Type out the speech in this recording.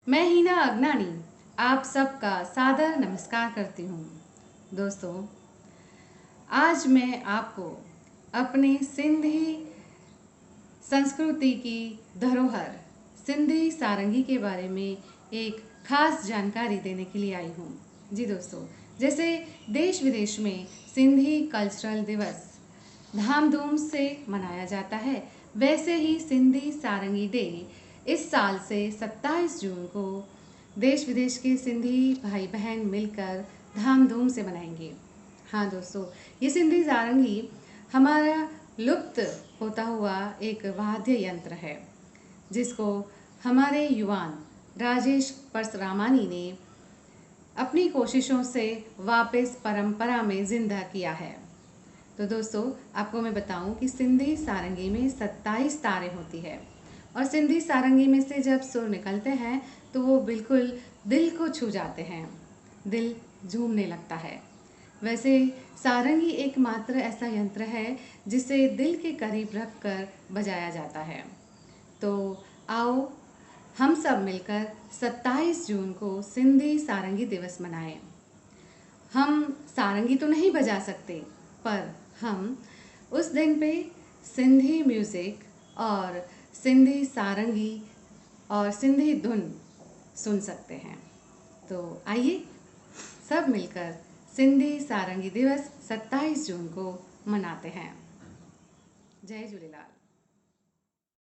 मैं हीना अगनानी आप सबका सादर नमस्कार करती हूँ। दोस्तों, आज मैं आपको अपने सिंधी संस्कृति की धरोहर सिंधी सारंगी के बारे में एक खास जानकारी देने के लिए आई हूँ। जी दोस्तों, जैसे देश विदेश में सिंधी कल्चरल दिवस धामधूम से मनाया जाता है, वैसे ही सिंधी सारंगी डे इस साल से 27 जून को देश विदेश के सिंधी भाई बहन मिलकर धामधूम से मनाएंगे। हाँ दोस्तों, ये सिंधी सारंगी हमारा लुप्त होता हुआ एक वाद्य यंत्र है, जिसको हमारे युवान राजेश परसरामानी ने अपनी कोशिशों से वापस परंपरा में जिंदा किया है। तो दोस्तों, आपको मैं बताऊं कि सिंधी सारंगी में 27 तारें होती है और सिंधी सारंगी में से जब सुर निकलते हैं तो वो बिल्कुल दिल को छू जाते हैं, दिल झूमने लगता है। वैसे सारंगी एकमात्र ऐसा यंत्र है जिसे दिल के करीब रख कर बजाया जाता है। तो आओ हम सब मिलकर 27 जून को सिंधी सारंगी दिवस मनाएं। हम सारंगी तो नहीं बजा सकते, पर हम उस दिन पे सिंधी म्यूज़िक और सिंधी सारंगी और सिंधी धुन सुन सकते हैं। तो आइए सब मिलकर सिंधी सारंगी दिवस 27 जून को मनाते हैं। जय झूलेलाल।